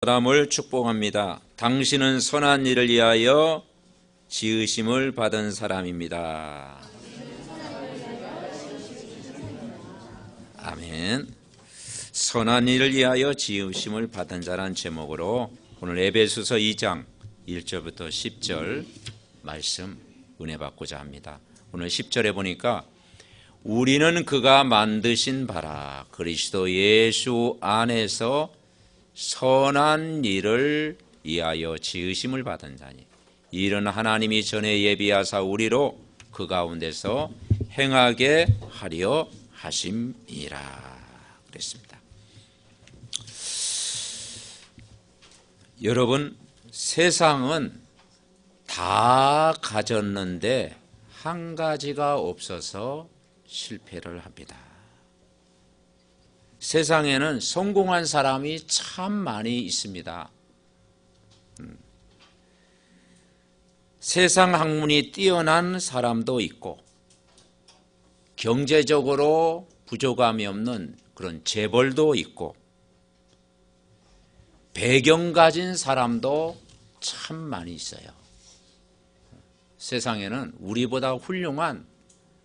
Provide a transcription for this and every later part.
아담을 축복합니다. 당신은 선한 일을 위하여 지으심을 받은 사람입니다. 아멘. 선한 일을 위하여 지으심을 받은 자란 제목으로 오늘 에베소서 2장 1절부터 10절 말씀 은혜 받고자 합니다. 오늘 10절에 보니까 우리는 그가 만드신 바라 그리스도 예수 안에서 선한 일을 위하여 지으심을 받은 자니 이는 하나님이 전에 예비하사 우리로 그 가운데서 행하게 하려 하심이라 그랬습니다. 여러분, 세상은 다 가졌는데 한 가지가 없어서 실패를 합니다. 세상에는 성공한 사람이 참 많이 있습니다. 세상 학문이 뛰어난 사람도 있고 경제적으로 부족함이 없는 그런 재벌도 있고 배경 가진 사람도 참 많이 있어요. 세상에는 우리보다 훌륭한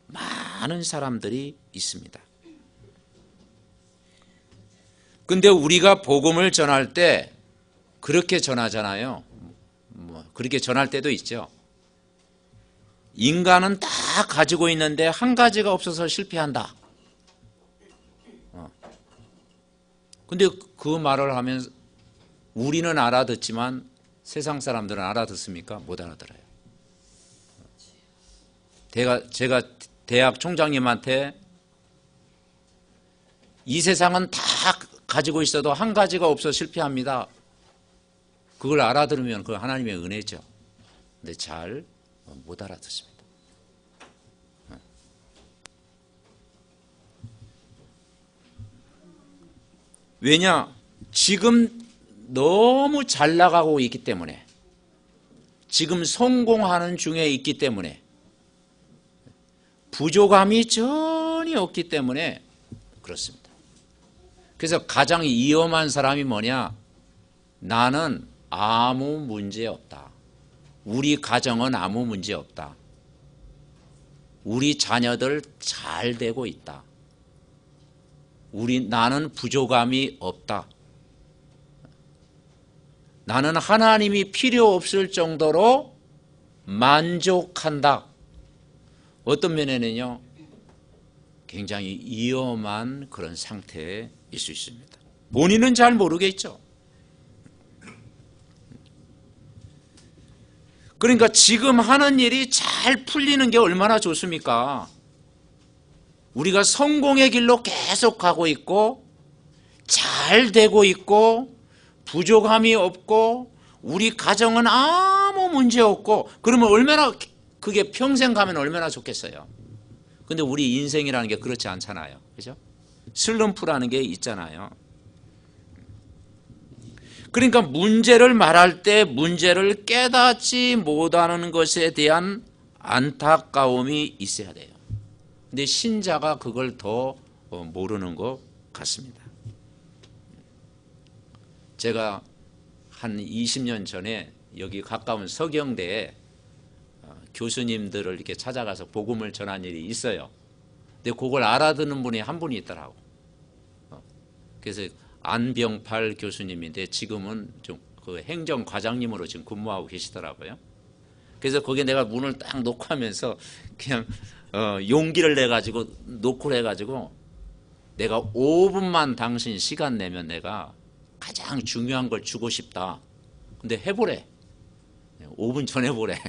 많은 사람들이 있습니다. 근데 우리가 복음을 전할 때 그렇게 전하잖아요. 그렇게 전할 때도 있죠. 인간은 다 가지고 있는데 한 가지가 없어서 실패한다. 근데 그 말을 하면 우리는 알아듣지만 세상 사람들은 알아듣습니까? 못 알아들어요. 제가 대학 총장님한테 이 세상은 다 가지고 있어도 한 가지가 없어 실패합니다. 그걸 알아들으면 그 하나님의 은혜죠. 근데 잘 못 알아듣습니다. 왜냐? 지금 너무 잘 나가고 있기 때문에, 지금 성공하는 중에 있기 때문에, 부족함이 전혀 없기 때문에 그렇습니다. 그래서 가장 위험한 사람이 뭐냐? 나는 아무 문제 없다. 우리 가정은 아무 문제 없다. 우리 자녀들 잘 되고 있다. 나는 부족함이 없다. 나는 하나님이 필요 없을 정도로 만족한다. 어떤 면에는요, 굉장히 위험한 그런 상태일 수 있습니다. 본인은 잘 모르겠죠. 그러니까 지금 하는 일이 잘 풀리는 게 얼마나 좋습니까? 우리가 성공의 길로 계속 가고 있고 잘 되고 있고 부족함이 없고 우리 가정은 아무 문제 없고 그러면 얼마나 그게 평생 가면 얼마나 좋겠어요. 근데 우리 인생이라는 게 그렇지 않잖아요. 그죠? 슬럼프라는 게 있잖아요. 그러니까 문제를 말할 때 문제를 깨닫지 못하는 것에 대한 안타까움이 있어야 돼요. 근데 신자가 그걸 더 모르는 것 같습니다. 제가 한 20년 전에 여기 가까운 서경대에 교수님들을 이렇게 찾아가서 복음을 전한 일이 있어요. 근데 그걸 알아듣는 분이 한 분이 있더라고. 그래서 안병팔 교수님인데 지금은 좀 그 행정과장님으로 지금 근무하고 계시더라고요. 그래서 거기에 내가 문을 딱 놓고 하면서 그냥 용기를 내가지고 놓고 해가지고 내가 5분만 당신 시간 내면 내가 가장 중요한 걸 주고 싶다. 근데 해보래. 5분 전에 해보래.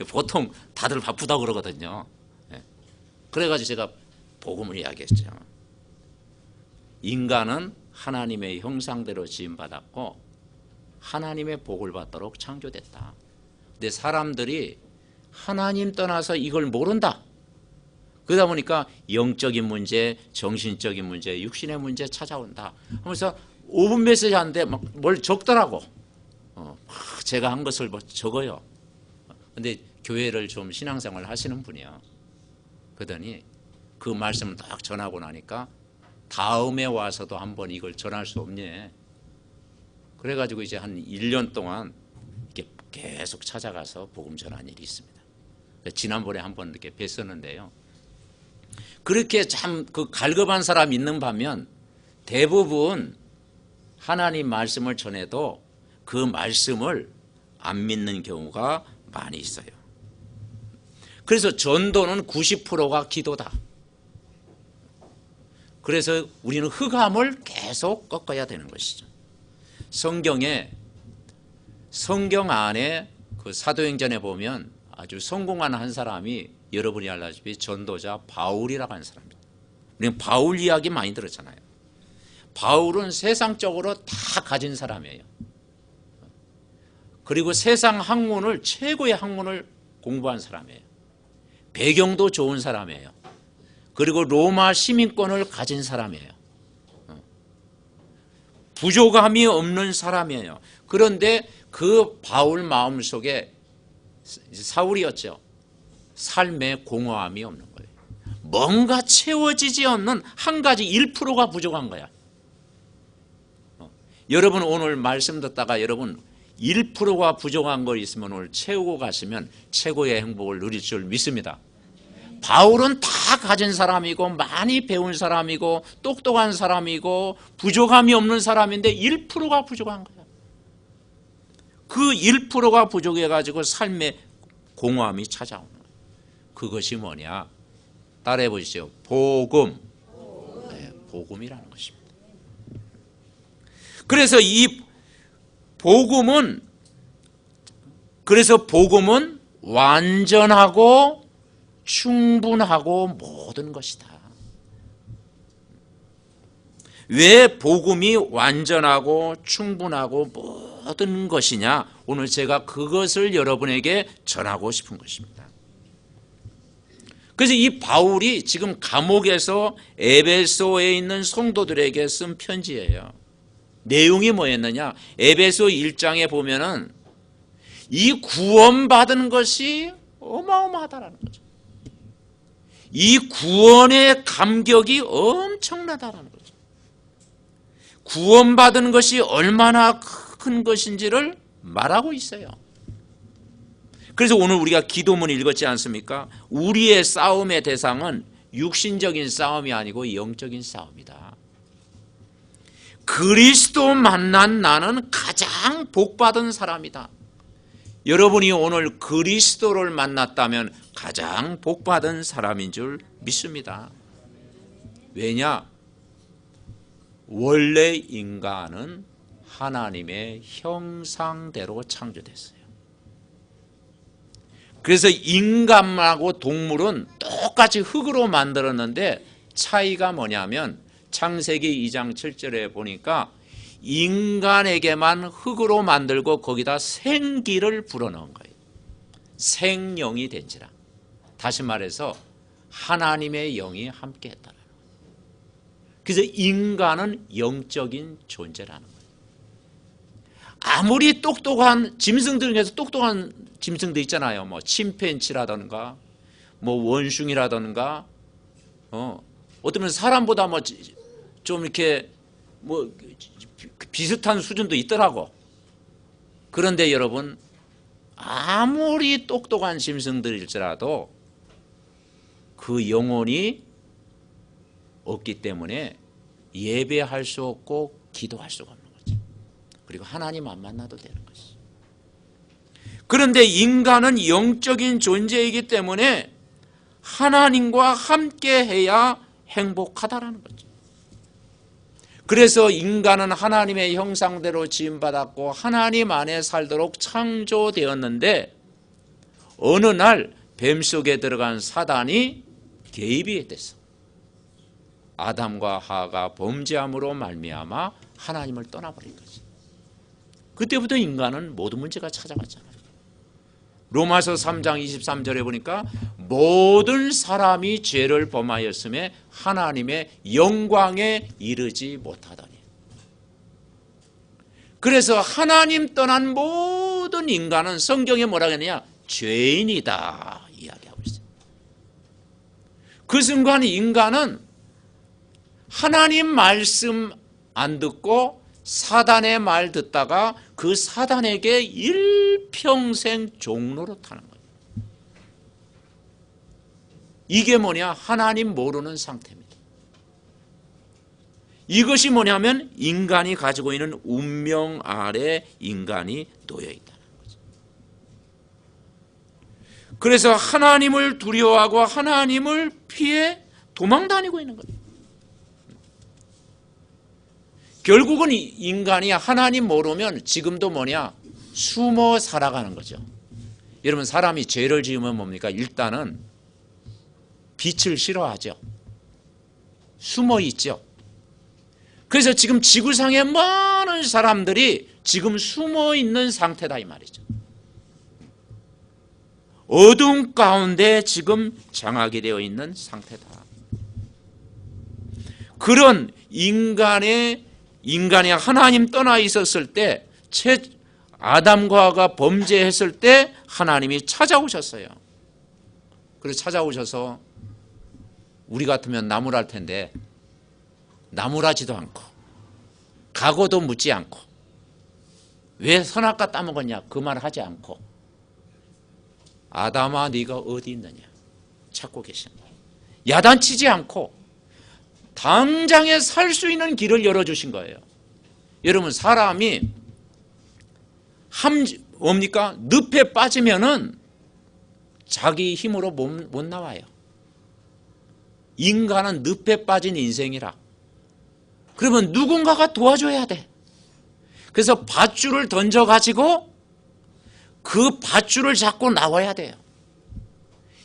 보통 다들 바쁘다고 그러거든요. 그래가지고 제가 복음을 이야기했죠. 인간은 하나님의 형상대로 지음받았고 하나님의 복을 받도록 창조됐다. 근데 사람들이 하나님 떠나서 이걸 모른다. 그러다 보니까 영적인 문제, 정신적인 문제, 육신의 문제 찾아온다 하면서 5분 메시지 하는데 막 뭘 적더라고. 제가 한 것을 적어요. 근데 교회를 좀 신앙생활 하시는 분이요. 그러더니 그 말씀을 딱 전하고 나니까 다음에 와서도 한번 이걸 전할 수 없니? 그래가지고 이제 한 1년 동안 이렇게 계속 찾아가서 복음 전한 일이 있습니다. 지난번에 한번 이렇게 뵀었는데요. 그렇게 참 그 갈급한 사람 있는 반면 대부분 하나님 말씀을 전해도 그 말씀을 안 믿는 경우가 많이 있어요. 그래서 전도는 90%가 기도다. 그래서 우리는 흑암을 계속 꺾어야 되는 것이죠. 성경 안에 그 사도행전에 보면 아주 성공한 한 사람이 여러분이 알다시피 전도자 바울이라고 하는 사람입니다. 우리는 바울 이야기 많이 들었잖아요. 바울은 세상적으로 다 가진 사람이에요. 그리고 세상 학문을 최고의 학문을 공부한 사람이에요. 배경도 좋은 사람이에요. 그리고 로마 시민권을 가진 사람이에요. 부족함이 없는 사람이에요. 그런데 그 바울 마음속에 사울이었죠. 삶의 공허함이 없는 거예요. 뭔가 채워지지 않는 한 가지 1%가 부족한 거야. 여러분 오늘 말씀 듣다가 여러분 1%가 부족한 거 있으면 오늘 채우고 가시면 최고의 행복을 누릴 줄 믿습니다. 바울은 다 가진 사람이고 많이 배운 사람이고 똑똑한 사람이고 부족함이 없는 사람인데 1%가 부족한 거야. 그 1%가 부족해가지고 삶의 공허함이 찾아오는 거예요. 그것이 뭐냐? 따라해 보시죠. 복음. 네, 복음이라는 것입니다. 그래서 복음은 완전하고 충분하고 모든 것이다. 왜 복음이 완전하고 충분하고 모든 것이냐? 오늘 제가 그것을 여러분에게 전하고 싶은 것입니다. 그래서 이 바울이 지금 감옥에서 에베소에 있는 성도들에게 쓴 편지예요. 내용이 뭐였느냐? 에베소 1장에 보면은 이 구원받은 것이 어마어마하다라는 거죠. 이 구원의 감격이 엄청나다라는 거죠. 구원받은 것이 얼마나 큰 것인지를 말하고 있어요. 그래서 오늘 우리가 기도문 읽었지 않습니까? 우리의 싸움의 대상은 육신적인 싸움이 아니고 영적인 싸움이다. 그리스도 만난 나는 가장 복받은 사람이다. 여러분이 오늘 그리스도를 만났다면 가장 복받은 사람인 줄 믿습니다. 왜냐? 원래 인간은 하나님의 형상대로 창조됐어요. 그래서 인간하고 동물은 똑같이 흙으로 만들었는데 차이가 뭐냐면 창세기 2장 7절에 보니까 인간에게만 흙으로 만들고 거기다 생기를 불어넣은 거예요. 생영이 된지라. 다시 말해서 하나님의 영이 함께했다는 거예요. 그래서 인간은 영적인 존재라는 거예요. 아무리 똑똑한 짐승들 중에서 똑똑한 짐승도 있잖아요. 뭐 침팬치라든가 뭐 원숭이라든가 어쩌면 사람보다 뭐 좀 이렇게 뭐 비슷한 수준도 있더라고. 그런데 여러분 아무리 똑똑한 짐승들일지라도 그 영혼이 없기 때문에 예배할 수 없고 기도할 수가 없는 거죠. 그리고 하나님 안 만나도 되는 것이죠. 그런데 인간은 영적인 존재이기 때문에 하나님과 함께 해야 행복하다라는 거죠. 그래서 인간은 하나님의 형상대로 지음받았고 하나님 안에 살도록 창조되었는데 어느 날 뱀 속에 들어간 사단이 개입이 됐어. 아담과 하가 범죄함으로 말미암아 하나님을 떠나버린 거지. 그때부터 인간은 모든 문제가 찾아갔잖아요. 로마서 3장 23절에 보니까 모든 사람이 죄를 범하였음에 하나님의 영광에 이르지 못하더니. 그래서 하나님 떠난 모든 인간은 성경에 뭐라고 했느냐? 죄인이다 이야기하고 있어요. 그 순간 인간은 하나님 말씀 안 듣고 사단의 말 듣다가 그 사단에게 일평생 종로로 타는 거예요. 이게 뭐냐? 하나님 모르는 상태입니다. 이것이 뭐냐면 인간이 가지고 있는 운명 아래 인간이 놓여 있다는 거죠. 그래서 하나님을 두려워하고 하나님을 피해 도망다니고 있는 거예요. 결국은 인간이 하나님 모르면 지금도 뭐냐? 숨어 살아가는 거죠. 여러분, 사람이 죄를 지으면 뭡니까? 일단은 빛을 싫어하죠. 숨어 있죠. 그래서 지금 지구상에 많은 사람들이 지금 숨어 있는 상태다 이 말이죠. 어둠 가운데 지금 장악이 되어 있는 상태다. 그런 인간이 하나님 떠나 있었을 때, 아담과 하와가 범죄했을 때 하나님이 찾아오셨어요. 그래서 찾아오셔서 우리 같으면 나무랄 텐데 나무라지도 않고 각오도 묻지 않고 왜 선악과 따먹었냐 그 말 하지 않고 아담아 네가 어디 있느냐 찾고 계신 거예요. 야단치지 않고 당장에 살 수 있는 길을 열어주신 거예요. 여러분, 사람이 뭡니까? 늪에 빠지면은 자기 힘으로 못 나와요. 인간은 늪에 빠진 인생이라. 그러면 누군가가 도와줘야 돼. 그래서 밧줄을 던져가지고 그 밧줄을 잡고 나와야 돼요.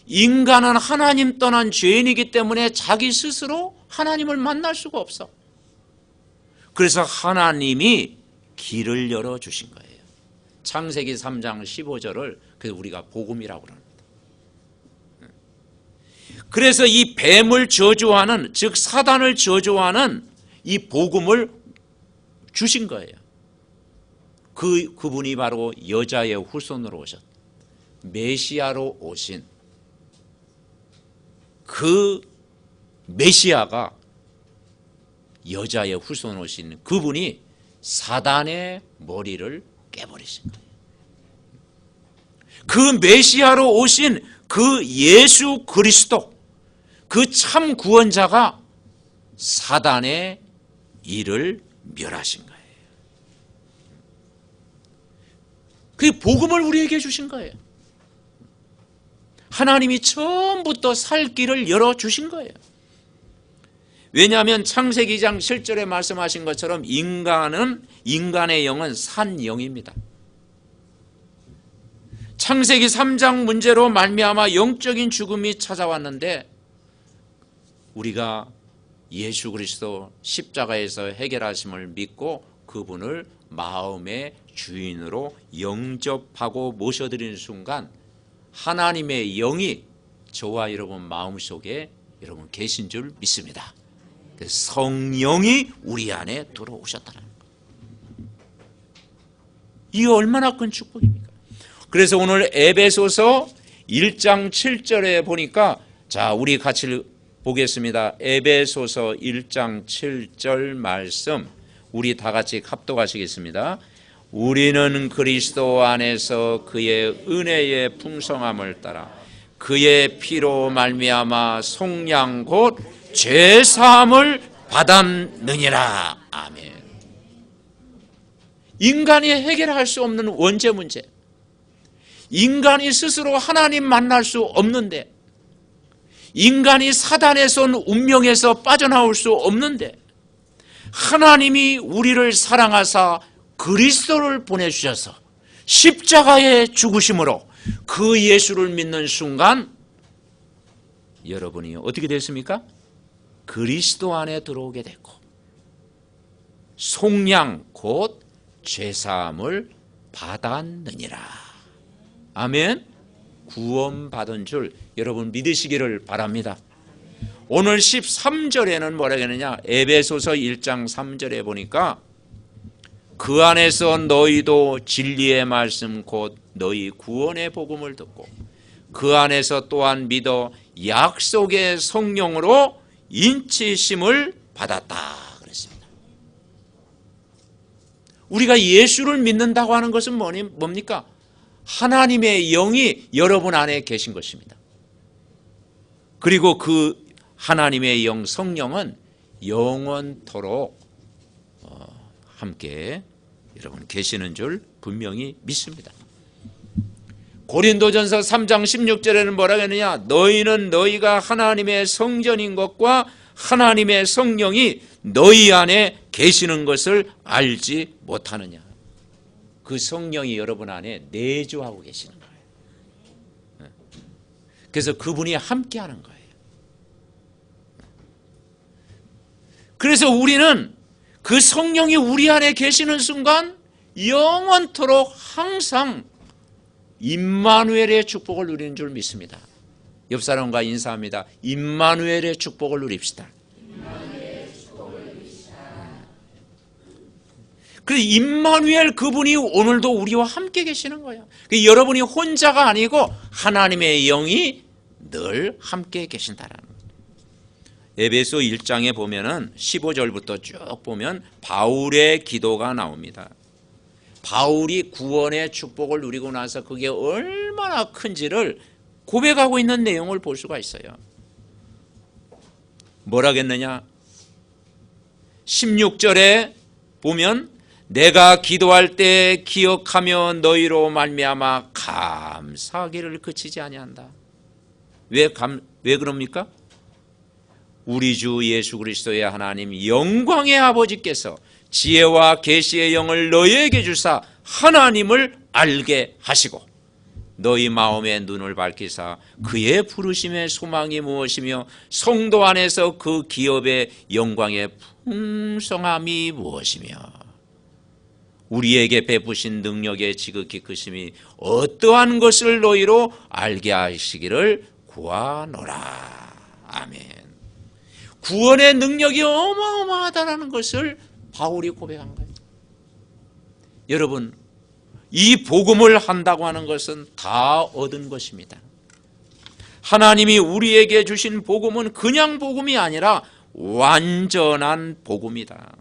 인간은 하나님 떠난 죄인이기 때문에 자기 스스로 하나님을 만날 수가 없어. 그래서 하나님이 길을 열어주신 거예요. 창세기 3장 15절을 그래서 우리가 복음이라고 그럽니다. 그래서 이 뱀을 저주하는, 즉 사단을 저주하는 이 복음을 주신 거예요. 그분이 바로 여자의 후손으로 오셨, 메시아로 오신 그 메시아가 여자의 후손으로 오신 그분이 사단의 머리를 깨버리신 거예요. 그 메시아로 오신 그 예수 그리스도, 그 참 구원자가 사단의 일을 멸하신 거예요. 그 복음을 우리에게 주신 거예요. 하나님이 처음부터 살 길을 열어주신 거예요. 왜냐하면 창세기 2장 7절에 말씀하신 것처럼 인간의 영은 산 영입니다. 창세기 3장 문제로 말미암아 영적인 죽음이 찾아왔는데 우리가 예수 그리스도 십자가에서 해결하심을 믿고 그분을 마음의 주인으로 영접하고 모셔드리는 순간 하나님의 영이 저와 여러분 마음속에 여러분 계신 줄 믿습니다. 성령이 우리 안에 들어오셨다는 거예요. 이게 얼마나 큰 축복입니까? 그래서 오늘 에베소서 1장 7절에 보니까 자, 우리 같이 보겠습니다. 에베소서 1장 7절 말씀 우리 다 같이 합독하시겠습니다. 우리는 그리스도 안에서 그의 은혜의 풍성함을 따라 그의 피로 말미암아 속량 곧 죄사함을 받았느니라. 아멘. 인간이 해결할 수 없는 원죄 문제, 인간이 스스로 하나님 만날 수 없는데, 인간이 사단에서 운명에서 빠져나올 수 없는데 하나님이 우리를 사랑하사 그리스도를 보내주셔서 십자가의 죽으심으로 그 예수를 믿는 순간 여러분이 어떻게 됐습니까? 그리스도 안에 들어오게 됐고 속량 곧 죄사함을 받았느니라. 아멘. 구원받은 줄 여러분 믿으시기를 바랍니다. 오늘 13절에는 뭐라고 했느냐, 에베소서 1장 3절에 보니까 그 안에서 너희도 진리의 말씀 곧 너희 구원의 복음을 듣고 그 안에서 또한 믿어 약속의 성령으로 인치심을 받았다 그랬습니다. 우리가 예수를 믿는다고 하는 것은 뭡니까? 하나님의 영이 여러분 안에 계신 것입니다. 그리고 그 하나님의 영 성령은 영원토록 함께 여러분 계시는 줄 분명히 믿습니다. 고린도전서 3장 16절에는 뭐라고 했느냐? 너희는 너희가 하나님의 성전인 것과 하나님의 성령이 너희 안에 계시는 것을 알지 못하느냐. 그 성령이 여러분 안에 내주하고 계시는 거예요. 그래서 그분이 함께하는 거예요. 그래서 우리는 그 성령이 우리 안에 계시는 순간 영원토록 항상 임마누엘의 축복을 누리는 줄 믿습니다. 옆 사람과 인사합니다. 임마누엘의 축복을 누립시다. 그 임마누엘 그분이 오늘도 우리와 함께 계시는 거예요. 여러분이 혼자가 아니고 하나님의 영이 늘 함께 계신다라는 거예요. 에베소 1장에 보면은 15절부터 쭉 보면 바울의 기도가 나옵니다. 바울이 구원의 축복을 누리고 나서 그게 얼마나 큰지를 고백하고 있는 내용을 볼 수가 있어요. 뭐라겠느냐? 16절에 보면 내가 기도할 때 기억하며 너희로 말미암아 감사하기를 그치지 아니한다. 왜 그럽니까? 우리 주 예수 그리스도의 하나님 영광의 아버지께서 지혜와 계시의 영을 너희에게 주사 하나님을 알게 하시고 너희 마음의 눈을 밝히사 그의 부르심의 소망이 무엇이며 성도 안에서 그 기업의 영광의 풍성함이 무엇이며 우리에게 베푸신 능력의 지극히 크심이 어떠한 것을 너희로 알게 하시기를 구하노라. 아멘. 구원의 능력이 어마어마하다는 것을 바울이 고백한 거예요. 여러분, 이 복음을 한다고 하는 것은 다 얻은 것입니다. 하나님이 우리에게 주신 복음은 그냥 복음이 아니라 완전한 복음이다.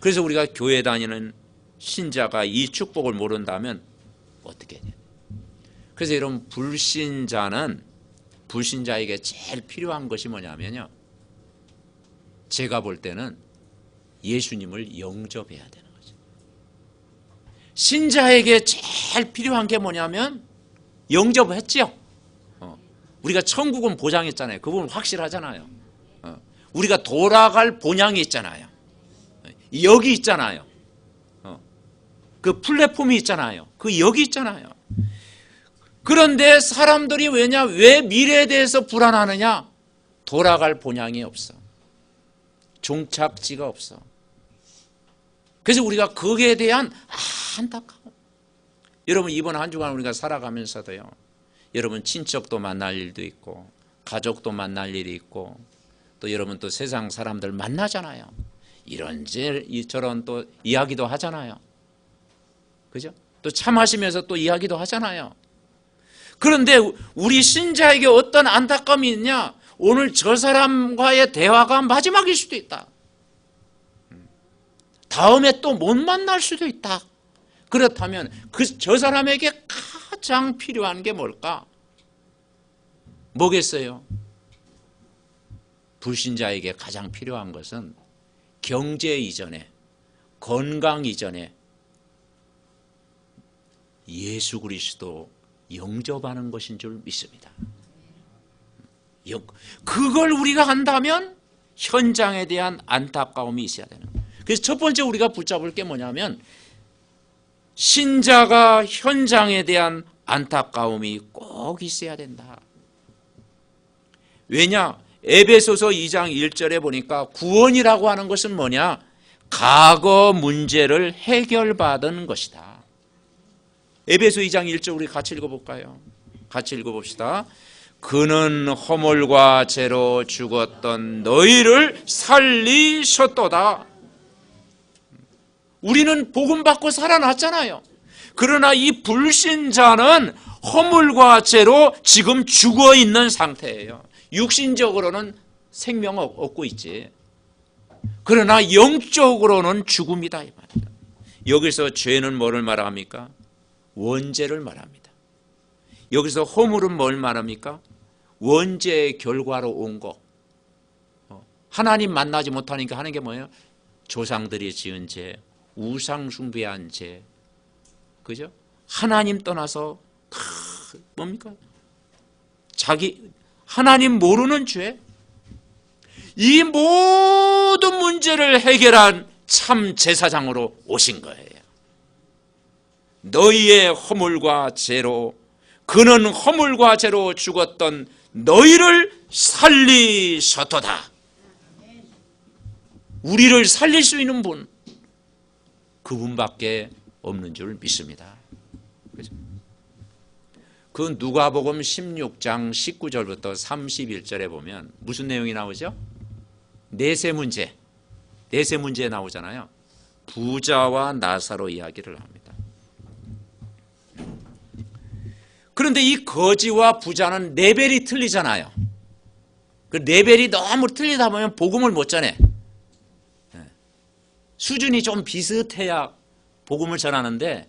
그래서 우리가 교회 다니는 신자가 이 축복을 모른다면 어떻게 돼요? 그래서 여러분, 불신자에게 제일 필요한 것이 뭐냐면요, 제가 볼 때는 예수님을 영접해야 되는 거죠. 신자에게 제일 필요한 게 뭐냐면 영접했죠. 우리가 천국은 보장했잖아요. 그 부분 확실하잖아요. 우리가 돌아갈 본향이 있잖아요. 여기 있잖아요. 그 플랫폼이 있잖아요. 그 여기 있잖아요. 그런데 사람들이 왜 미래에 대해서 불안하느냐? 돌아갈 본향이 없어. 종착지가 없어. 그래서 우리가 거기에 대한 안타까움. 여러분, 이번 한 주간 우리가 살아가면서도요, 여러분 친척도 만날 일도 있고 가족도 만날 일이 있고 또 여러분 또 세상 사람들 만나잖아요. 이런저런 또 이야기도 하잖아요. 그죠? 또 참하시면서 또 이야기도 하잖아요. 그런데 우리 신자에게 어떤 안타까움이 있냐? 오늘 저 사람과의 대화가 마지막일 수도 있다. 다음에 또 못 만날 수도 있다. 그렇다면 저 사람에게 가장 필요한 게 뭘까? 뭐겠어요? 불신자에게 가장 필요한 것은 경제 이전에, 건강 이전에 예수 그리스도 영접하는 것인 줄 믿습니다. 그걸 우리가 한다면 현장에 대한 안타까움이 있어야 되는 거예요. 그래서 첫 번째 우리가 붙잡을 게 뭐냐면 신자가 현장에 대한 안타까움이 꼭 있어야 된다. 왜냐? 에베소서 2장 1절에 보니까 구원이라고 하는 것은 뭐냐? 과거 문제를 해결받은 것이다. 에베소 2장 1절 우리 같이 읽어볼까요? 같이 읽어봅시다. 그는 허물과 죄로 죽었던 너희를 살리셨도다. 우리는 복음 받고 살아났잖아요. 그러나 이 불신자는 허물과 죄로 지금 죽어 있는 상태예요. 육신적으로는 생명을 얻고 있지. 그러나 영적으로는 죽음이다 이 말이다. 여기서 죄는 뭐를 말합니까? 원죄를 말합니다. 여기서 허물은 뭘 말합니까? 원죄의 결과로 온 거. 하나님 만나지 못하니까 하는 게 뭐예요? 조상들이 지은 죄, 우상 숭배한 죄, 그죠? 하나님 떠나서 뭡니까? 자기 하나님 모르는 죄. 이 모든 문제를 해결한 참 제사장으로 오신 거예요. 너희의 허물과 죄로, 그는 허물과 죄로 죽었던 너희를 살리셨도다. 우리를 살릴 수 있는 분, 그분밖에 없는 줄 믿습니다. 그죠? 그 누가복음 16장 19절부터 31절에 보면 무슨 내용이 나오죠? 내세 문제 나오잖아요. 부자와 나사로 이야기를 합니다. 그런데 이 거지와 부자는 레벨이 틀리잖아요. 그 레벨이 너무 틀리다 보면 복음을 못 전해. 수준이 좀 비슷해야 복음을 전하는데,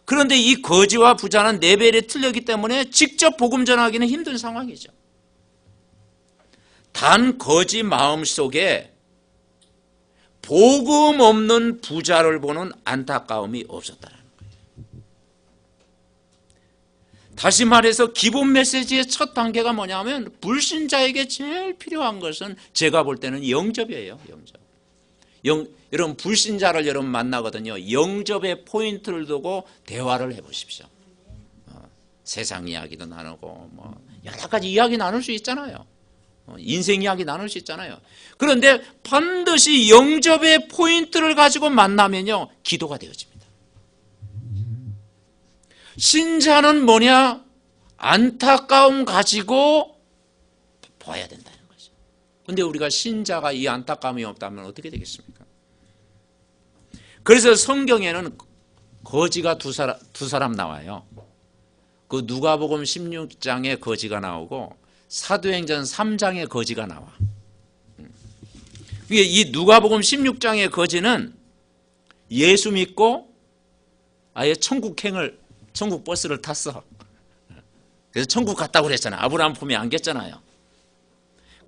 그런데 이 거지와 부자는 레벨이 틀렸기 때문에 직접 복음 전하기는 힘든 상황이죠. 단 거지 마음속에 복음 없는 부자를 보는 안타까움이 없었다는 거예요. 다시 말해서 기본 메시지의 첫 단계가 뭐냐면, 불신자에게 제일 필요한 것은 제가 볼 때는 영접이에요. 여러분 불신자를 여러분 만나거든요. 영접의 포인트를 두고 대화를 해보십시오. 세상 이야기도 나누고 여러 가지 이야기 나눌 수 있잖아요. 인생 이야기 나눌 수 있잖아요. 그런데 반드시 영접의 포인트를 가지고 만나면요, 기도가 되어집니다. 신자는 뭐냐? 안타까움 가지고 봐야 된다는 거죠. 그런데 우리가 신자가 이 안타까움이 없다면 어떻게 되겠습니까? 그래서 성경에는 거지가 두 사람 나와요. 그 누가복음 16장에 거지가 나오고 사도행전 3장에 거지가 나와. 이 누가복음 16장의 거지는 예수 믿고 아예 천국 버스를 탔어. 그래서 천국 갔다고 그랬잖아요. 아브라함 품에 안겼잖아요.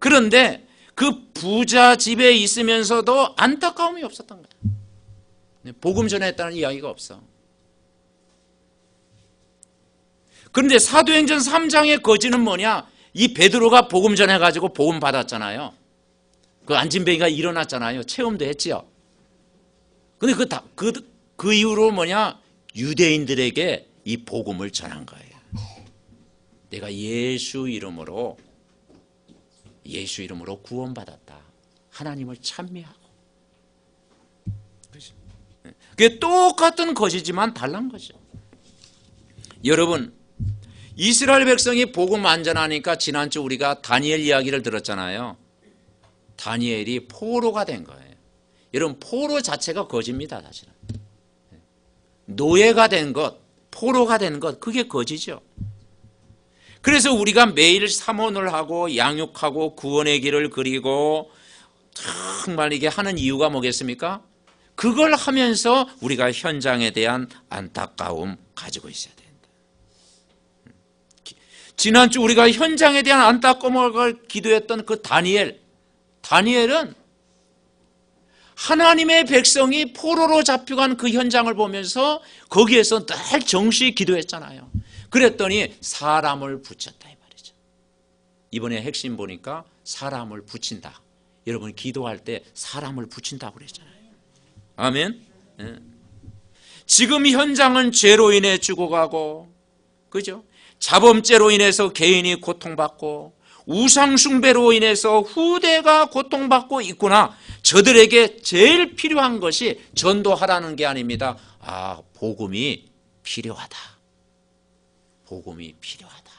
그런데 그 부자 집에 있으면서도 안타까움이 없었던 거예요. 복음 전했다는 이야기가 없어. 그런데 사도행전 3장의 거지는 뭐냐? 이 베드로가 복음 전해가지고 복음 받았잖아요. 그 안진뱅이가 일어났잖아요. 체험도 했지요. 근데 그 이후로 뭐냐? 유대인들에게 이 복음을 전한 거예요. 내가 예수 이름으로 구원받았다. 하나님을 찬미하고. 그게 똑같은 것이지만 다른 거죠. 여러분, 이스라엘 백성이 복음 안 전하니까 지난주 우리가 다니엘 이야기를 들었잖아요. 다니엘이 포로가 된 거예요. 여러분, 포로 자체가 거지입니다. 사실은 노예가 된 것, 포로가 된 것, 그게 거지죠. 그래서 우리가 매일 사모를 하고 양육하고 구원의 길을 그리고 정말 이게 하는 이유가 뭐겠습니까? 그걸 하면서 우리가 현장에 대한 안타까움 가지고 있어야 된다. 지난주 우리가 현장에 대한 안타까움을 기도했던 그 다니엘은 하나님의 백성이 포로로 잡혀간 그 현장을 보면서 거기에서 늘 정시히 기도했잖아요. 그랬더니 사람을 붙였다 이 말이죠. 이번에 핵심 보니까 사람을 붙인다. 여러분 기도할 때 사람을 붙인다고 그랬잖아요. 아멘. 지금 현장은 죄로 인해 죽어가고, 그죠? 자범죄로 인해서 개인이 고통받고, 우상숭배로 인해서 후대가 고통받고 있구나. 저들에게 제일 필요한 것이 전도하라는 게 아닙니다. 복음이 필요하다. 복음이 필요하다.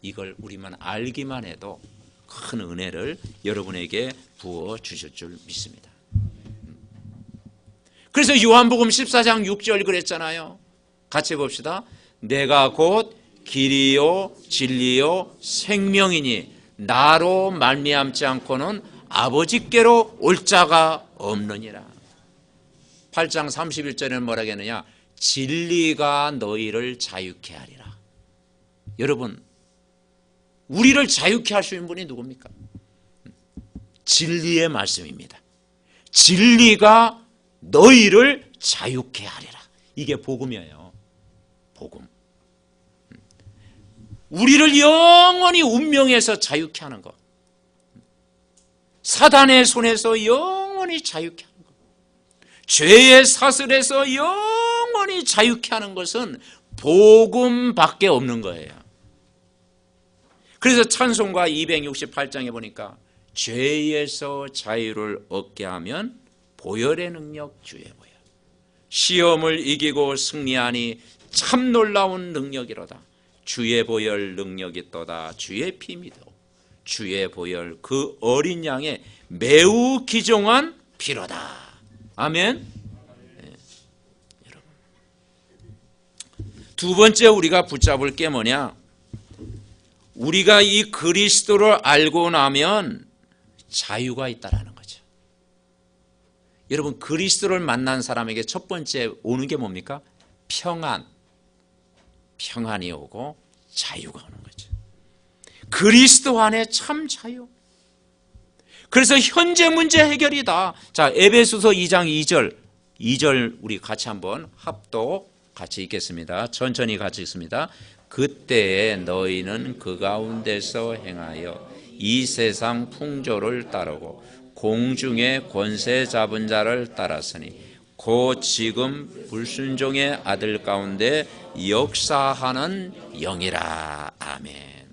이걸 우리만 알기만 해도 큰 은혜를 여러분에게 부어 주실 줄 믿습니다. 그래서 요한복음 14장 6절 그랬잖아요. 같이 봅시다. 내가 곧 길이요 진리요 생명이니 나로 말미암지 않고는 아버지께로 올 자가 없느니라. 8장 31절에는 뭐라고 했느냐? 진리가 너희를 자유케 하리라. 여러분, 우리를 자유케 할 수 있는 분이 누굽니까? 진리의 말씀입니다. 진리가 너희를 자유케 하리라. 이게 복음이에요. 복음. 우리를 영원히 운명에서 자유케 하는 것, 사단의 손에서 영원히 자유케 하는 것, 죄의 사슬에서 영원히 자유케 하는 것은 복음밖에 없는 거예요. 그래서 찬송가 268장에 보니까 죄에서 자유를 얻게 하면 보혈의 능력 주의 보혈, 시험을 이기고 승리하니 참 놀라운 능력이로다. 주의 보혈 능력이 또다. 주의 피 믿어. 주의 보혈 그 어린 양의 매우 귀중한 피로다. 아멘. 네. 여러분, 두 번째 우리가 붙잡을 게 뭐냐? 우리가 이 그리스도를 알고 나면 자유가 있다라는 거죠. 여러분, 그리스도를 만난 사람에게 첫 번째 오는 게 뭡니까? 평안이 오고 자유가 오는 거죠. 그리스도 안에 참 자유. 그래서 현재 문제 해결이다. 자, 에베소서 2장 2절 우리 같이 한번 합독 같이 읽겠습니다. 천천히 같이 읽습니다. 그때에 너희는 그 가운데서 행하여 이 세상 풍조를 따르고 공중의 권세 잡은 자를 따랐으니 곧 지금 불순종의 아들 가운데 역사하는 영이라. 아멘.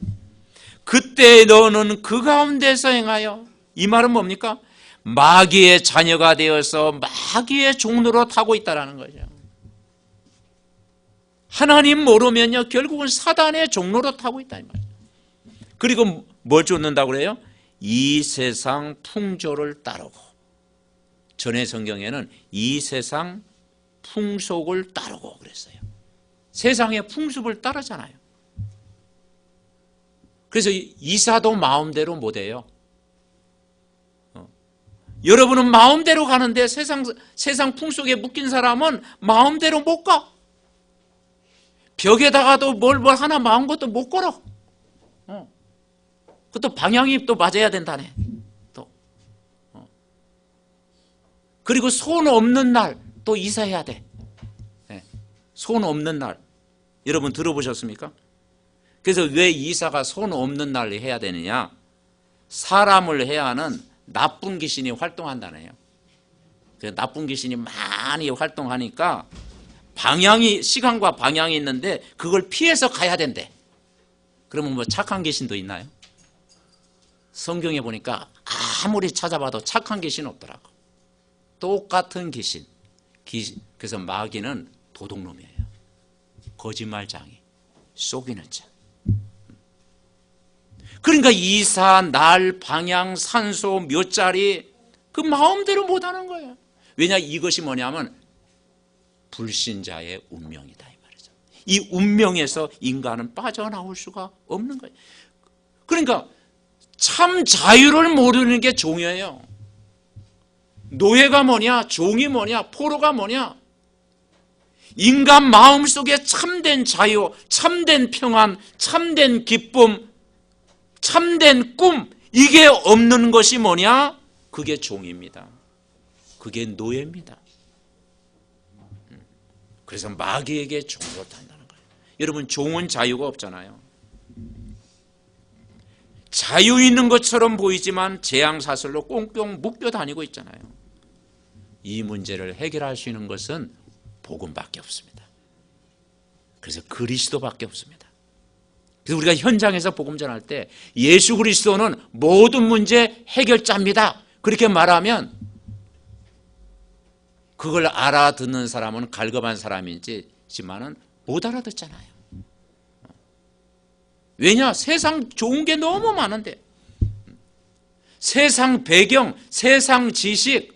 그때 너는 그 가운데서 행하여, 이 말은 뭡니까? 마귀의 자녀가 되어서 마귀의 종로로 타고 있다는 거죠. 하나님 모르면요, 결국은 사단의 종로로 타고 있다 이 말이에요. 그리고 뭘 쫓는다고 그래요? 이 세상 풍조를 따르고, 전의 성경에는 이 세상 풍속을 따르고 그랬어요. 세상의 풍습을 따르잖아요. 그래서 이사도 마음대로 못해요. 여러분은 마음대로 가는데 세상 풍속에 묶인 사람은 마음대로 못 가. 벽에다가도 뭘 하나 마음 것도 못 걸어. 그것도 방향이 또 맞아야 된다네. 또. 그리고 손 없는 날 또 이사해야 돼. 네. 손 없는 날. 여러분 들어보셨습니까? 그래서 왜 이사가 손 없는 날 해야 되느냐? 사람을 해야 하는 나쁜 귀신이 활동한다네요. 그래서 나쁜 귀신이 많이 활동하니까 시간과 방향이 있는데 그걸 피해서 가야 된대. 그러면 뭐 착한 귀신도 있나요? 성경에 보니까 아무리 찾아봐도 착한 귀신은 없더라고. 똑같은 귀신. 그래서 마귀는 도둑놈이에요. 거짓말장이, 속이는 자. 그러니까 이사, 날, 방향, 산소, 몇 자리 그 마음대로 못하는 거예요. 왜냐, 이것이 뭐냐면 불신자의 운명이다 이 말이죠. 이 운명에서 인간은 빠져나올 수가 없는 거예요. 그러니까 참 자유를 모르는 게 종이에요. 노예가 뭐냐, 종이 뭐냐, 포로가 뭐냐. 인간 마음속에 참된 자유, 참된 평안, 참된 기쁨, 참된 꿈, 이게 없는 것이 뭐냐? 그게 종입니다. 그게 노예입니다. 그래서 마귀에게 종으로 탄다는 거예요. 여러분, 종은 자유가 없잖아요. 자유 있는 것처럼 보이지만 재앙사슬로 꽁꽁 묶여 다니고 있잖아요. 이 문제를 해결할 수 있는 것은 복음밖에 없습니다. 그래서 그리스도밖에 없습니다. 그래서 우리가 현장에서 복음 전할 때 예수 그리스도는 모든 문제 해결자입니다, 그렇게 말하면 그걸 알아듣는 사람은 갈급한 사람이지만은 못 알아듣잖아요. 왜냐? 세상 좋은 게 너무 많은데, 세상 배경, 세상 지식,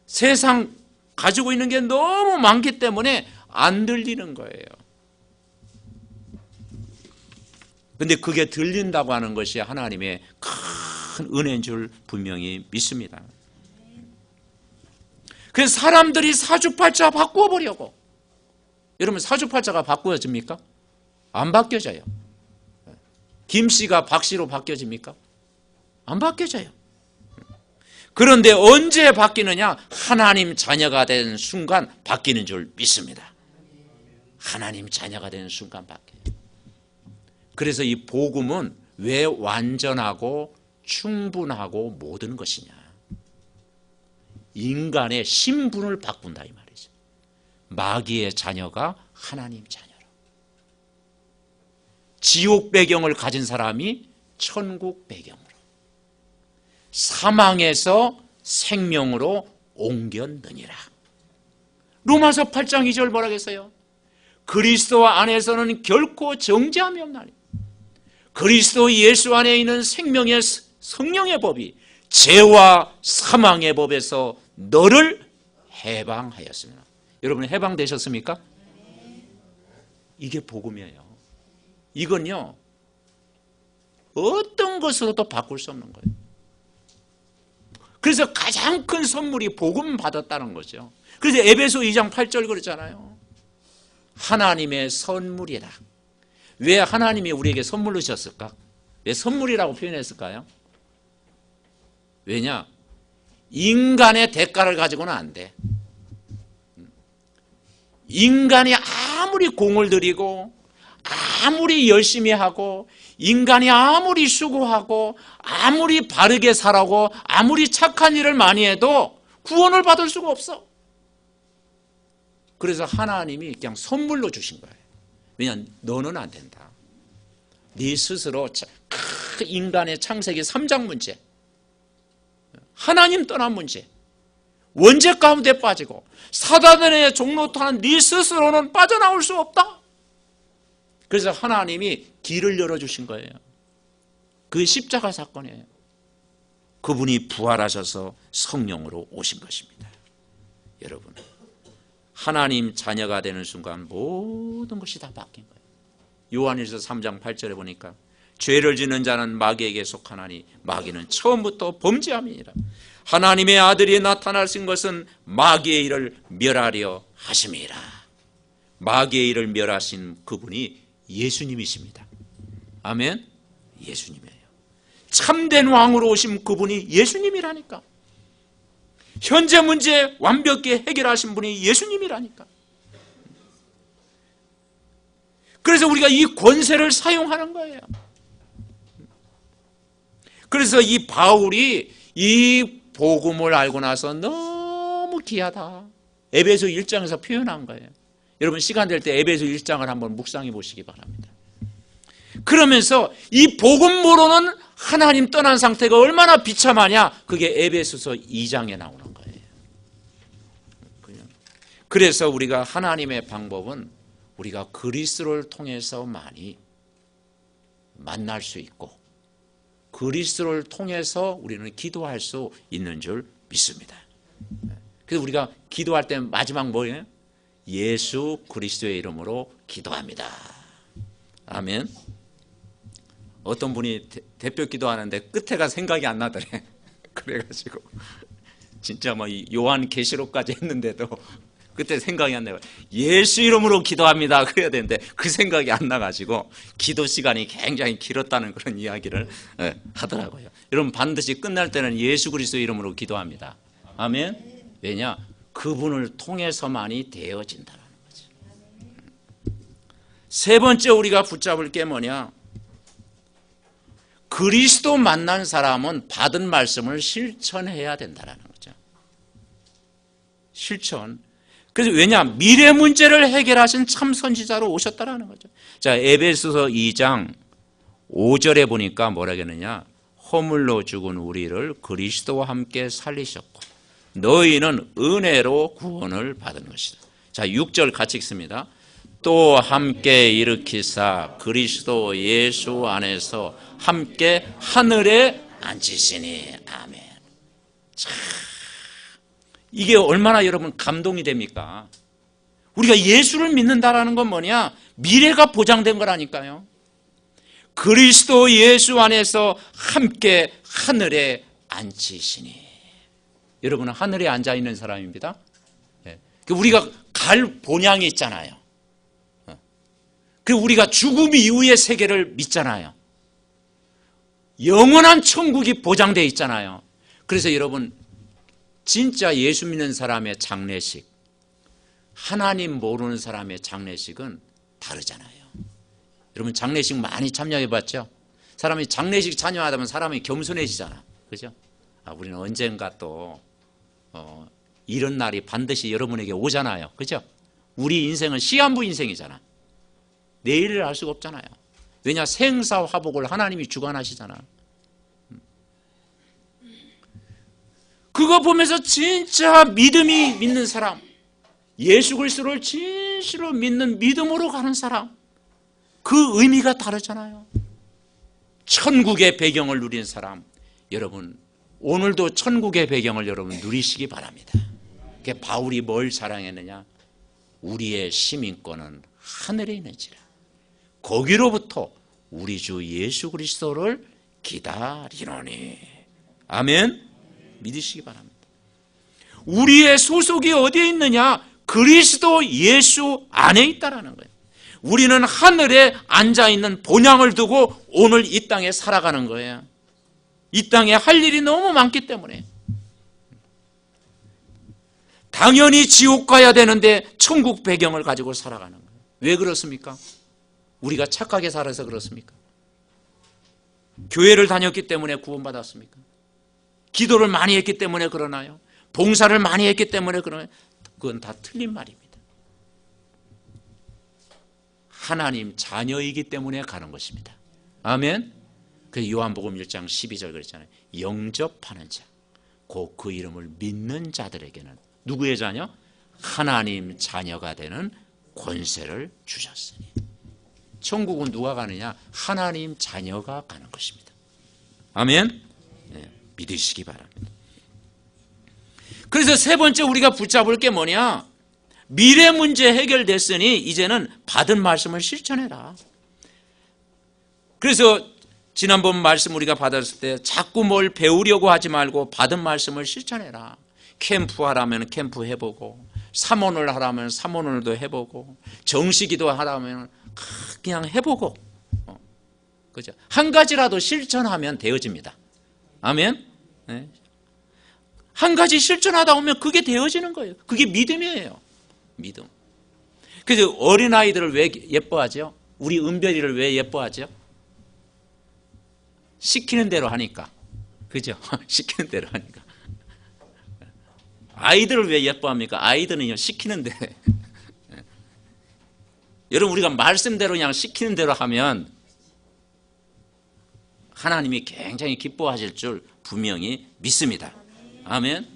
세상 가지고 있는 게 너무 많기 때문에 안 들리는 거예요. 근데 그게 들린다고 하는 것이 하나님의 큰 은혜인 줄 분명히 믿습니다. 그래서 사람들이 사주팔자 바꾸어보려고. 여러분, 사주팔자가 바꾸어집니까? 안 바뀌어져요. 김씨가 박씨로 바뀌어집니까? 안 바뀌어져요. 그런데 언제 바뀌느냐? 하나님 자녀가 된 순간 바뀌는 줄 믿습니다. 하나님 자녀가 되는 순간 바뀌어요. 그래서 이 복음은 왜 완전하고 충분하고 모든 것이냐? 인간의 신분을 바꾼다 이 말이죠. 마귀의 자녀가 하나님 자녀로, 지옥 배경을 가진 사람이 천국 배경으로, 사망에서 생명으로 옮겼느니라. 로마서 8장 2절 뭐라고 했어요? 그리스도 안에서는 결코 정죄함이 없나니 그리스도 예수 안에 있는 생명의 성령의 법이 죄와 사망의 법에서 너를 해방하였습니다. 여러분 해방되셨습니까? 이게 복음이에요. 이건요 어떤 것으로도 바꿀 수 없는 거예요. 그래서 가장 큰 선물이 복음 받았다는 거죠. 그래서 에베소 2장 8절 그랬잖아요. 하나님의 선물이라. 왜 하나님이 우리에게 선물로 주셨을까? 왜 선물이라고 표현했을까요? 왜냐? 인간의 대가를 가지고는 안 돼. 인간이 아무리 공을 들이고 아무리 열심히 하고 인간이 아무리 수고하고 아무리 바르게 살아고 아무리 착한 일을 많이 해도 구원을 받을 수가 없어. 그래서 하나님이 그냥 선물로 주신 거예요. 왜냐하면 너는 안 된다. 네 스스로 인간의 창세기 3장 문제, 하나님 떠난 문제, 원죄 가운데 빠지고 사단의 종노릇하는 네 스스로는 빠져나올 수 없다. 그래서 하나님이 길을 열어주신 거예요. 그 십자가 사건이에요. 그분이 부활하셔서 성령으로 오신 것입니다. 여러분, 하나님 자녀가 되는 순간 모든 것이 다 바뀐 거예요. 요한일서 3장 8절에 보니까 죄를 짓는 자는 마귀에게 속하나니 마귀는 처음부터 범죄함이니라. 하나님의 아들이 나타나신 것은 마귀의 일을 멸하려 하심이라. 마귀의 일을 멸하신 그분이 예수님이십니다. 아멘. 예수님이에요. 참된 왕으로 오신 그분이 예수님이라니까. 현재 문제 완벽히 해결하신 분이 예수님이라니까. 그래서 우리가 이 권세를 사용하는 거예요. 그래서 이 바울이 이 복음을 알고 나서 너무 귀하다. 에베소 1장에서 표현한 거예요. 여러분 시간 될 때 에베소 1장을 한번 묵상해 보시기 바랍니다. 그러면서 이 복음 모르는 하나님 떠난 상태가 얼마나 비참하냐, 그게 에베소서 2장에 나오는 거예요. 그래서 우리가 하나님의 방법은 우리가 그리스도를 통해서 많이 만날 수 있고 그리스도를 통해서 우리는 기도할 수 있는 줄 믿습니다. 그래서 우리가 기도할 때 마지막 뭐예요? 예수 그리스도의 이름으로 기도합니다. 아멘. 어떤 분이 대표 기도하는데 끝에가 생각이 안 나더래. 그래가지고 진짜 뭐 요한 계시록까지 했는데도 그때 생각이 안 나요. 예수 이름으로 기도합니다. 그래야 되는데 그 생각이 안 나가지고 기도 시간이 굉장히 길었다는 그런 이야기를 하더라고요. 여러분 반드시 끝날 때는 예수 그리스도 이름으로 기도합니다. 아멘. 왜냐? 그분을 통해서만이 되어진다는 거죠. 세 번째 우리가 붙잡을 게 뭐냐? 그리스도 만난 사람은 받은 말씀을 실천해야 된다는 거죠. 실천. 그래서 왜냐? 미래 문제를 해결하신 참 선지자로 오셨다라는 거죠. 자, 에베소서 2장 5절에 보니까 뭐라 했느냐? 허물로 죽은 우리를 그리스도와 함께 살리셨고 너희는 은혜로 구원을 받은 것이다. 자, 6절 같이 읽습니다. 또 함께 일으키사 그리스도 예수 안에서 함께 하늘에 앉히시니. 아멘. 참, 이게 얼마나 여러분 감동이 됩니까? 우리가 예수를 믿는다라는 건 뭐냐? 미래가 보장된 거라니까요. 그리스도 예수 안에서 함께 하늘에 앉히시니. 여러분은 하늘에 앉아 있는 사람입니다. 우리가 갈 본향이 있잖아요. 그리고 우리가 죽음 이후의 세계를 믿잖아요. 영원한 천국이 보장되어 있잖아요. 그래서 여러분, 진짜 예수 믿는 사람의 장례식, 하나님 모르는 사람의 장례식은 다르잖아요. 여러분 장례식 많이 참여해 봤죠? 사람이 장례식 참여하다 보면 사람이 겸손해지잖아. 그죠? 우리는 언젠가 또 이런 날이 반드시 여러분에게 오잖아요. 그죠? 우리 인생은 시한부 인생이잖아. 내일을 알 수가 없잖아요. 왜냐? 생사화복을 하나님이 주관하시잖아. 그거 보면서 진짜 믿음이 믿는 사람, 예수 그리스도를 진실로 믿는 믿음으로 가는 사람, 그 의미가 다르잖아요. 천국의 배경을 누린 사람, 여러분 오늘도 천국의 배경을 여러분 누리시기 바랍니다. 바울이 뭘 자랑했느냐? 우리의 시민권은 하늘에 있는지라 거기로부터 우리 주 예수 그리스도를 기다리노니. 아멘. 믿으시기 바랍니다. 우리의 소속이 어디에 있느냐? 그리스도 예수 안에 있다라는 거예요. 우리는 하늘에 앉아있는 본향을 두고 오늘 이 땅에 살아가는 거예요. 이 땅에 할 일이 너무 많기 때문에. 당연히 지옥 가야 되는데 천국 배경을 가지고 살아가는 거예요. 왜 그렇습니까? 우리가 착하게 살아서 그렇습니까? 교회를 다녔기 때문에 구원받았습니까? 기도를 많이 했기 때문에 그러나요? 봉사를 많이 했기 때문에 그러나요? 그건 다 틀린 말입니다. 하나님 자녀이기 때문에 가는 것입니다. 아멘. 그 요한복음 1장 12절 그랬잖아요. 영접하는 자, 곧 그 이름을 믿는 자들에게는 누구의 자녀? 하나님 자녀가 되는 권세를 주셨으니. 천국은 누가 가느냐? 하나님 자녀가 가는 것입니다. 아멘. 네, 믿으시기 바랍니다. 그래서 세 번째 우리가 붙잡을 게 뭐냐? 미래 문제 해결됐으니 이제는 받은 말씀을 실천해라. 그래서 지난번 말씀 우리가 받았을 때 자꾸 뭘 배우려고 하지 말고 받은 말씀을 실천해라. 캠프 하라면 캠프 해보고, 삼원을 하라면 삼원을도 해보고, 정식기도 하라면 그냥 해보고, 그죠? 한 가지라도 실천하면 되어집니다. 아멘. 네. 한 가지 실천하다 보면 그게 되어지는 거예요. 그게 믿음이에요. 믿음. 그래서 어린아이들을 왜 예뻐하죠? 우리 은별이를 왜 예뻐하죠? 시키는 대로 하니까. 그죠? 시키는 대로 하니까. 아이들을 왜 예뻐합니까? 아이들은요, 시키는데. 여러분, 우리가 말씀대로 그냥 시키는 대로 하면 하나님이 굉장히 기뻐하실 줄 분명히 믿습니다. 아멘.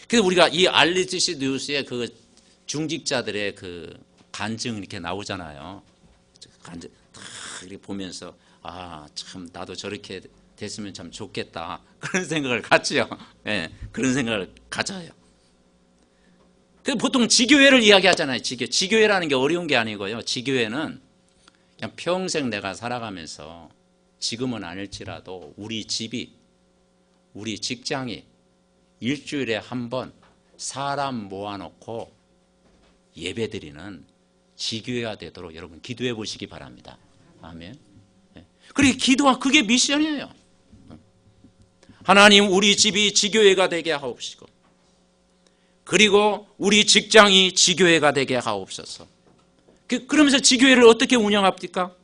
그래서 우리가 이 RTC 뉴스에 그 중직자들의 그 간증 이렇게 나오잖아요. 간증 다 이렇게 보면서 참 나도 저렇게 됐으면 참 좋겠다. 그런 생각을 갖지요. 네, 그런 생각을 가져요. 그래서 보통 지교회를 이야기하잖아요. 지교회라는 게 어려운 게 아니고요. 지교회는 그냥 평생 내가 살아가면서 지금은 아닐지라도 우리 집이, 우리 직장이 일주일에 한 번 사람 모아놓고 예배드리는 지교회가 되도록 여러분 기도해 보시기 바랍니다. 아멘. 그리고 기도가 그게 미션이에요. 하나님, 우리 집이 지교회가 되게 하옵시고, 그리고 우리 직장이 지교회가 되게 하옵소서. 그러면서 지교회를 어떻게 운영합니까?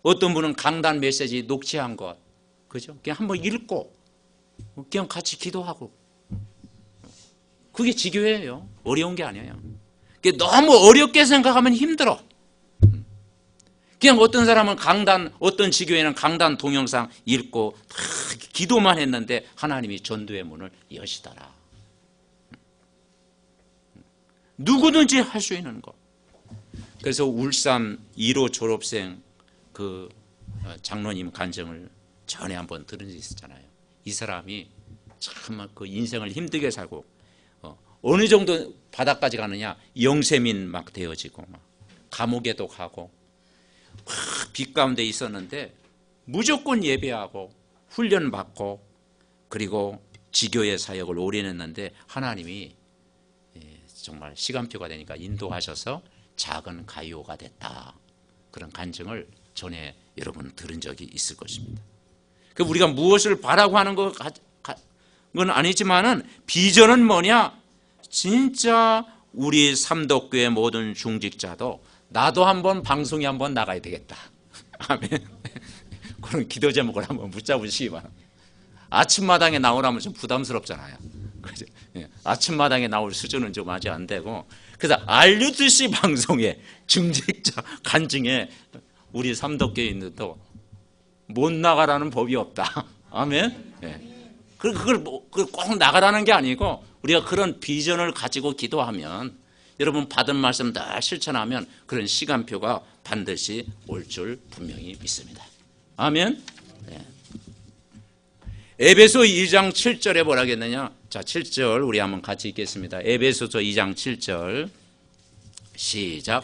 어떤 분은 강단 메시지 녹취한 것, 그죠? 그냥 한번 읽고 그냥 같이 기도하고, 그게 지교회예요. 어려운 게 아니에요. 너무 어렵게 생각하면 힘들어. 그냥 어떤 사람은 어떤 지교회는 강단 동영상 읽고 다 기도만 했는데 하나님이 전도의 문을 여시더라. 누구든지 할 수 있는 거. 그래서 울산 1호 졸업생 그 장로님 간증을 전에 한번 들은 적이 있었잖아요. 이 사람이 참 그 인생을 힘들게 살고 어느 정도 바닥까지 가느냐, 영세민 막 되어지고 막 감옥에도 가고 빛 가운데 있었는데 무조건 예배하고 훈련받고 그리고 지교의 사역을 오래 했는데 하나님이 정말 시간표가 되니까 인도하셔서 작은 가이오가 됐다. 그런 간증을 전에 여러분 들은 적이 있을 것입니다. 우리가 무엇을 바라고 하는 건 아니지만은 비전은 뭐냐? 진짜 우리 삼덕교회 모든 중직자도 나도 한번 방송에 한번 나가야 되겠다. 아멘. 그런 기도 제목을 한번 붙잡으시기 바랍니다. 아침마당에 나오라면 좀 부담스럽잖아요. 아침마당에 나올 수준은 좀 아직 안 되고, 그래서 알류트시 방송에 중직자 간증에 우리 삼덕교인들도 못 나가라는 법이 없다. 아멘. 그걸 꼭 나가라는 게 아니고 우리가 그런 비전을 가지고 기도하면 여러분 받은 말씀 다 실천하면 그런 시간표가 반드시 올 줄 분명히 믿습니다. 아멘. 에베소 2장 7절에 뭐라 했느냐? 자, 7절 우리 한번 같이 읽겠습니다. 에베소서 2장 7절 시작.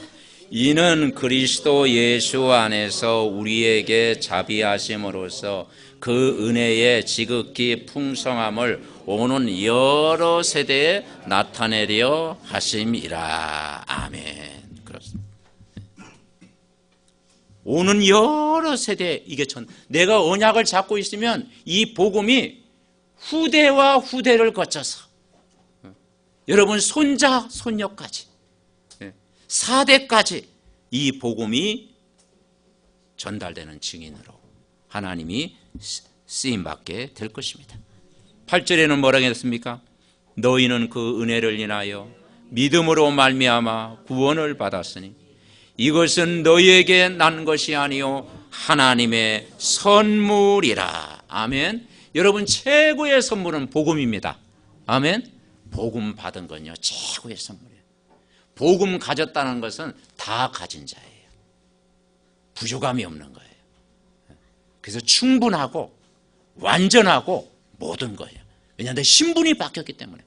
이는 그리스도 예수 안에서 우리에게 자비하심으로써 그 은혜의 지극히 풍성함을 오는 여러 세대에 나타내려 하심이라. 아멘. 그렇습니다. 오는 여러 세대, 이게 내가 언약을 잡고 있으면 이 복음이 후대와 후대를 거쳐서 여러분 손자 손녀까지 4대까지 이 복음이 전달되는 증인으로 하나님이 쓰임받게 될 것입니다. 8절에는 뭐라고 했습니까? 너희는 그 은혜를 인하여 믿음으로 말미암아 구원을 받았으니 이것은 너희에게 난 것이 아니요 하나님의 선물이라. 아멘. 여러분 최고의 선물은 복음입니다. 아멘. 복음 받은 건요 최고의 선물이에요. 복음 가졌다는 것은 다 가진 자예요. 부족함이 없는 거예요. 그래서 충분하고 완전하고 모든 거예요. 왜냐하면 내 신분이 바뀌었기 때문에.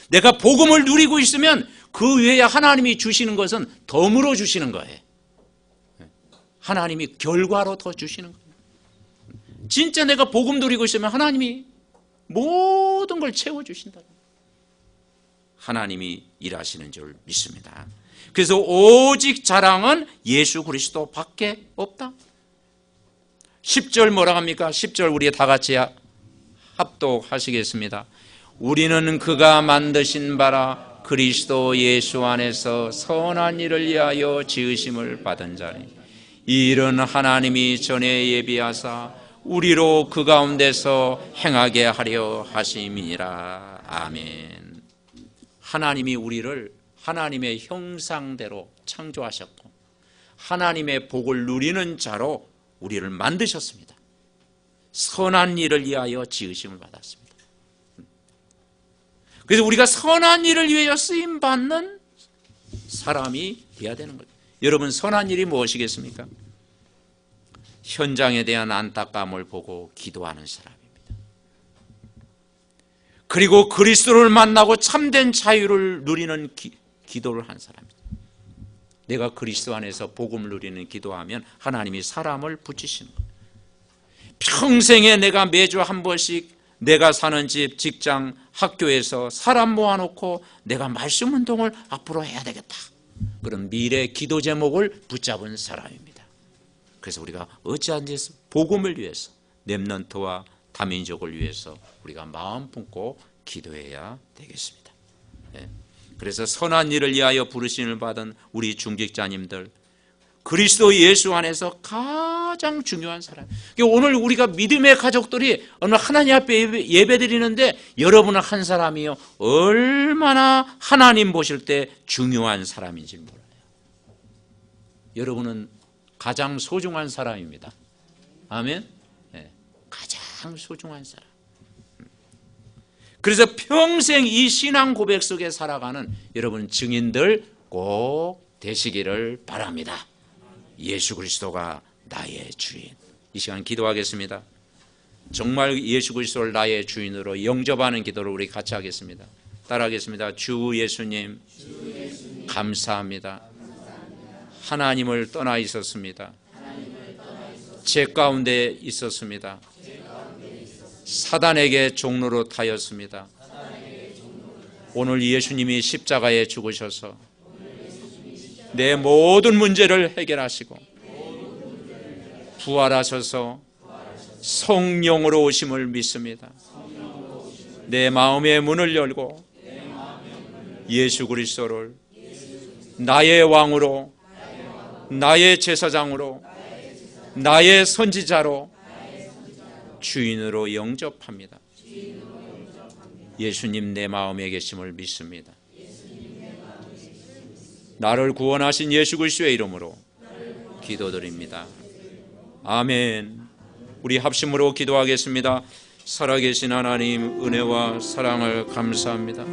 내가 복음을 누리고 있으면 그 외에 하나님이 주시는 것은 덤으로 주시는 거예요. 하나님이 결과로 더 주시는 거예요. 진짜 내가 복음 누리고 있으면 하나님이 모든 걸 채워주신다. 하나님이 일하시는 줄 믿습니다. 그래서 오직 자랑은 예수 그리스도 밖에 없다. 10절 뭐라고 합니까? 10절 우리 다 같이 합독하시겠습니다. 우리는 그가 만드신 바라 그리스도 예수 안에서 선한 일을 위하여 지으심을 받은 자니 이 일은 하나님이 전에 예비하사 우리로 그 가운데서 행하게 하려 하심이라. 아멘. 하나님이 우리를 하나님의 형상대로 창조하셨고 하나님의 복을 누리는 자로 우리를 만드셨습니다. 선한 일을 위하여 지으심을 받았습니다. 그래서 우리가 선한 일을 위하여 쓰임받는 사람이 되어야 되는 거예요. 여러분 선한 일이 무엇이겠습니까? 현장에 대한 안타까움을 보고 기도하는 사람입니다. 그리고 그리스도를 만나고 참된 자유를 누리는 기도를 한 사람입니다. 내가 그리스도 안에서 복음을 누리는 기도하면 하나님이 사람을 붙이시는 거예요. 평생에 내가 매주 한 번씩 내가 사는 집, 직장, 학교에서 사람 모아놓고 내가 말씀 운동을 앞으로 해야 되겠다. 그런 미래 기도 제목을 붙잡은 사람입니다. 그래서 우리가 어찌한지 복음을 위해서 렘넌트와 다민족을 위해서 우리가 마음 품고 기도해야 되겠습니다. 그래서 선한 일을 위하여 부르심을 받은 우리 중직자님들, 그리스도 예수 안에서 가장 중요한 사람. 오늘 우리가 믿음의 가족들이 오늘 하나님 앞에 예배드리는데 여러분은 한 사람이요 얼마나 하나님 보실 때 중요한 사람인지 몰라요. 여러분은 가장 소중한 사람입니다. 아멘. 네, 가장 소중한 사람. 그래서 평생 이 신앙 고백 속에 살아가는 여러분 증인들 꼭 되시기를 바랍니다. 예수 그리스도가 나의 주인. 이 시간 기도하겠습니다. 정말 예수 그리스도를 나의 주인으로 영접하는 기도를 우리 같이 하겠습니다. 따라하겠습니다. 주 예수님, 감사합니다. 하나님을 떠나 있었습니다. 죄 가운데 있었습니다. 사단에게 종로로 타였습니다. 오늘 예수님이 십자가에 죽으셔서 내 모든 문제를 해결하시고 부활하셔서 성령으로 오심을 믿습니다. 내 마음의 문을 열고 예수 그리스도를 나의 왕으로, 나의 제사장으로, 나의 선지자로, 주인으로 영접합니다. 예수님 내 마음에 계심을 믿습니다. 나를 구원하신 예수 그리스도의 이름으로 기도드립니다. 아멘. 우리 합심으로 기도하겠습니다. 살아계신 하나님, 은혜와 사랑을 감사합니다.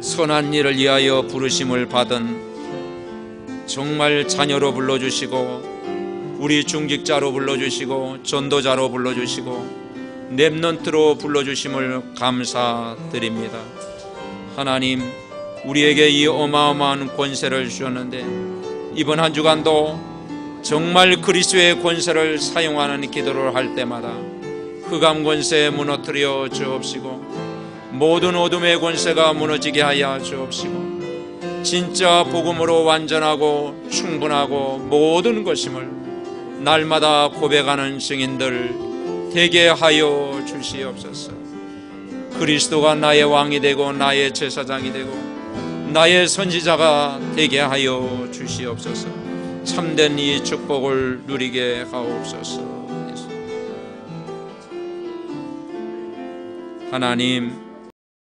선한 일을 위하여 부르심을 받은 정말 자녀로 불러주시고 우리 중직자로 불러주시고 전도자로 불러주시고 렘넌트로 불러주심을 감사드립니다. 하나님, 우리에게 이 어마어마한 권세를 주셨는데 이번 한 주간도 정말 그리스도의 권세를 사용하는 기도를 할 때마다 흑암 권세 무너뜨려 주옵시고 모든 어둠의 권세가 무너지게 하여 주옵시고 진짜 복음으로 완전하고 충분하고 모든 것임을 날마다 고백하는 증인들 되게 하여 주시옵소서. 그리스도가 나의 왕이 되고 나의 제사장이 되고 나의 선지자가 되게 하여 주시옵소서. 참된 이 축복을 누리게 하옵소서. 하나님,